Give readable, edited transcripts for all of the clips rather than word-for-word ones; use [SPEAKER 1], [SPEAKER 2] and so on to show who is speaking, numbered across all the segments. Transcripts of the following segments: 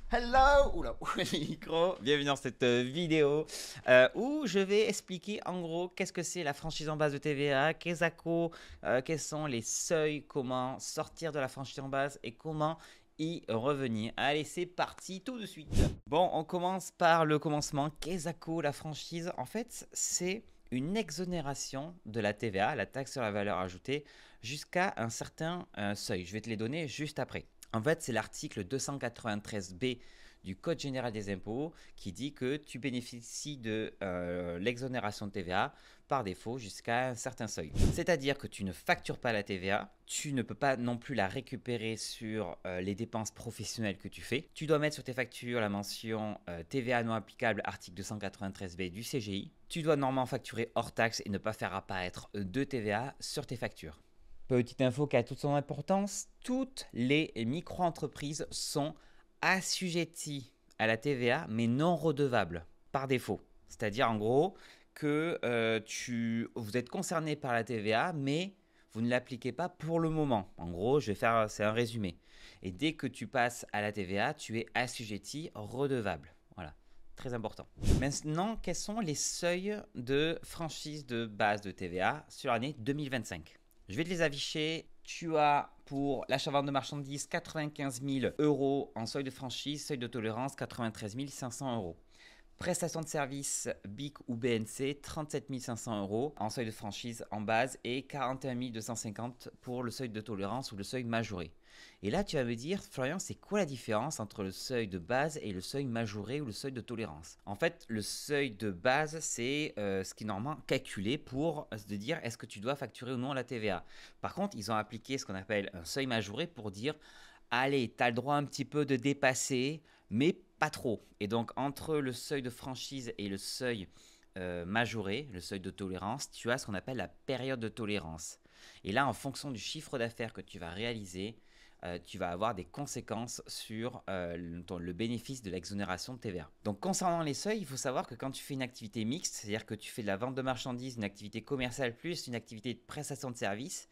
[SPEAKER 1] Hello! Oula, le micro. Bienvenue dans cette vidéo où je vais expliquer en gros qu'est-ce que c'est la franchise en base de TVA, quels sont les seuils, comment sortir de la franchise en base et comment y revenir. Allez, c'est parti tout de suite. Bon, on commence par le commencement. Kezako, la franchise, en fait, c'est une exonération de la TVA, la taxe sur la valeur ajoutée, jusqu'à un certain seuil. Je vais te les donner juste après. En fait, c'est l'article 293B du Code général des impôts qui dit que tu bénéficies de l'exonération de TVA par défaut jusqu'à un certain seuil. C'est-à-dire que tu ne factures pas la TVA, tu ne peux pas non plus la récupérer sur les dépenses professionnelles que tu fais. Tu dois mettre sur tes factures la mention TVA non applicable article 293B du CGI. Tu dois normalement facturer hors taxe et ne pas faire apparaître de TVA sur tes factures. Petite info qui a toute son importance, toutes les micro-entreprises sont assujetties à la TVA mais non redevables par défaut. C'est-à-dire en gros que vous êtes concerné par la TVA mais vous ne l'appliquez pas pour le moment. En gros, c'est un résumé. Et dès que tu passes à la TVA, tu es assujetti redevable. Voilà, très important. Maintenant, quels sont les seuils de franchise de base de TVA sur l'année 2025? Je vais te les afficher. Tu as pour l'achat-vente de marchandises 95 000 euros en seuil de franchise, seuil de tolérance 93 500 euros. Prestation de service BIC ou BNC 37 500 euros en seuil de franchise en base et 41 250 pour le seuil de tolérance ou le seuil majoré. Et là, tu vas me dire, Florian, c'est quoi la différence entre le seuil de base et le seuil majoré ou le seuil de tolérance? En fait, le seuil de base, c'est ce qui est normalement calculé pour se dire est-ce que tu dois facturer ou non la TVA. Par contre, ils ont appliqué ce qu'on appelle un seuil majoré pour dire allez, tu as le droit un petit peu de dépasser, mais pas trop. Et donc, entre le seuil de franchise et le seuil majoré, le seuil de tolérance, tu as ce qu'on appelle la période de tolérance. Et là, en fonction du chiffre d'affaires que tu vas réaliser, tu vas avoir des conséquences sur le bénéfice de l'exonération de TVA. Donc concernant les seuils, il faut savoir que quand tu fais une activité mixte, c'est-à-dire que tu fais de la vente de marchandises, une activité commerciale plus une activité de prestation de services,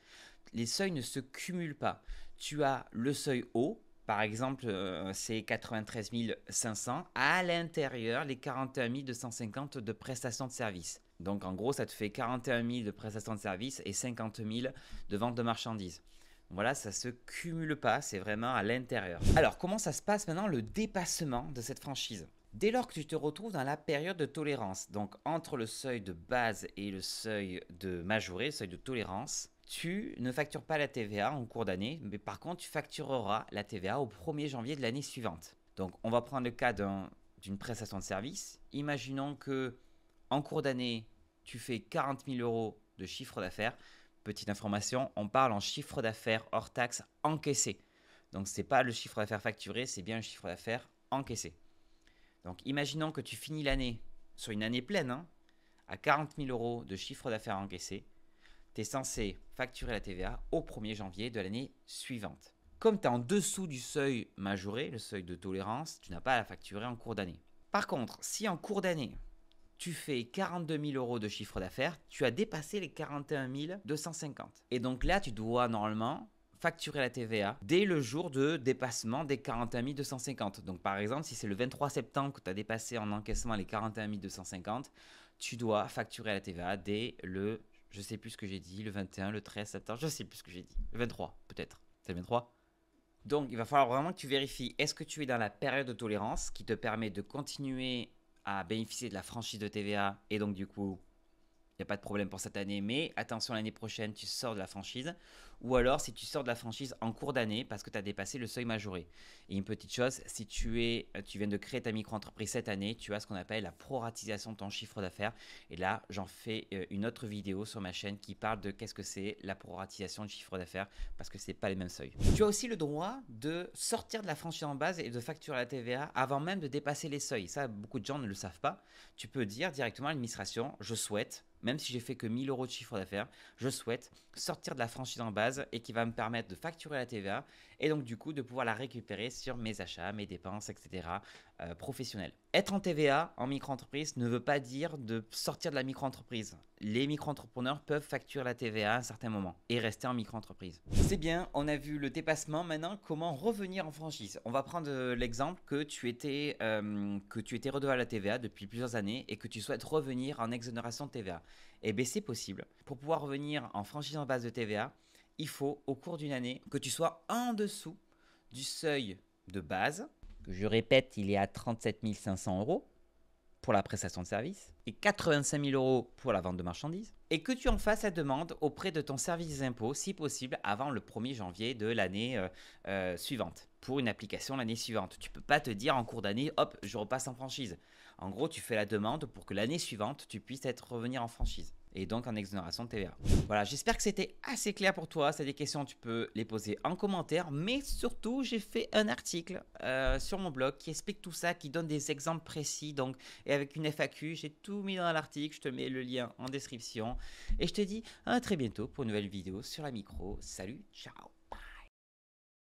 [SPEAKER 1] les seuils ne se cumulent pas. Tu as le seuil haut, par exemple, c'est 93 500, à l'intérieur, les 41 250 de prestations de services. Donc en gros, ça te fait 41 000 de prestations de services et 50 000 de vente de marchandises. Voilà, ça se cumule pas, c'est vraiment à l'intérieur. Alors, comment ça se passe maintenant le dépassement de cette franchise? Dès lors que tu te retrouves dans la période de tolérance, donc entre le seuil de base et le seuil de majoré, le seuil de tolérance, tu ne factures pas la TVA en cours d'année, mais par contre, tu factureras la TVA au 1er janvier de l'année suivante. Donc, on va prendre le cas d'une prestation de service. Imaginons que en cours d'année, tu fais 40 000 euros de chiffre d'affaires. Petite information, on parle en chiffre d'affaires hors taxe encaissé. Donc, ce n'est pas le chiffre d'affaires facturé, c'est bien le chiffre d'affaires encaissé. Donc, imaginons que tu finis l'année sur une année pleine à 40 000 euros de chiffre d'affaires encaissé. Tu es censé facturer la TVA au 1er janvier de l'année suivante. Comme tu es en dessous du seuil majoré, le seuil de tolérance, tu n'as pas à la facturer en cours d'année. Par contre, si en cours d'année, tu fais 42 000 euros de chiffre d'affaires, tu as dépassé les 41 250. Et donc là, tu dois normalement facturer la TVA dès le jour de dépassement des 41 250. Donc par exemple, si c'est le 23 septembre que tu as dépassé en encaissement les 41 250, tu dois facturer la TVA dès le, je sais plus ce que j'ai dit, le 21, le 13 septembre, je sais plus ce que j'ai dit, le 23 peut-être. C'est le 23. Donc il va falloir vraiment que tu vérifies est-ce que tu es dans la période de tolérance qui te permet de continuer à bénéficier de la franchise de TVA et donc du coup il n'y a pas de problème pour cette année, mais attention l'année prochaine tu sors de la franchise, ou alors si tu sors de la franchise en cours d'année parce que tu as dépassé le seuil majoré. Et une petite chose, si tu viens de créer ta micro-entreprise cette année, tu as ce qu'on appelle la proratisation de ton chiffre d'affaires, et là j'en fais une autre vidéo sur ma chaîne qui parle de qu'est-ce que c'est la proratisation de chiffre d'affaires, parce que c'est pas les mêmes seuils. Tu as aussi le droit de sortir de la franchise en base et de facturer la TVA avant même de dépasser les seuils. Ça, beaucoup de gens ne le savent pas. Tu peux dire directement à l'administration, je souhaite, même si j'ai fait que 1000 euros de chiffre d'affaires, je souhaite sortir de la franchise en base et qui va me permettre de facturer la TVA et donc du coup de pouvoir la récupérer sur mes achats, mes dépenses, etc. Professionnelles. Être en TVA en micro-entreprise ne veut pas dire de sortir de la micro-entreprise. Les micro-entrepreneurs peuvent facturer la TVA à un certain moment et rester en micro-entreprise. C'est bien, on a vu le dépassement, maintenant comment revenir en franchise. On va prendre l'exemple que tu étais redevable à la TVA depuis plusieurs années et que tu souhaites revenir en exonération de TVA. Eh bien c'est possible. Pour pouvoir revenir en franchise en base de TVA, il faut au cours d'une année que tu sois en dessous du seuil de base, que je répète, il est à 37 500 euros pour la prestation de service et 85 000 euros pour la vente de marchandises, et que tu en fasses la demande auprès de ton service des impôts, si possible, avant le 1er janvier de l'année suivante, pour une application l'année suivante. Tu ne peux pas te dire en cours d'année, hop, je repasse en franchise. En gros, tu fais la demande pour que l'année suivante, tu puisses revenir en franchise et donc en exonération de TVA. Voilà, j'espère que c'était assez clair pour toi. Si tu as des questions, tu peux les poser en commentaire. Mais surtout, j'ai fait un article sur mon blog qui explique tout ça, qui donne des exemples précis. Donc, et avec une FAQ, j'ai tout mis dans l'article. Je te mets le lien en description. Et je te dis à très bientôt pour une nouvelle vidéo sur la micro. Salut, ciao!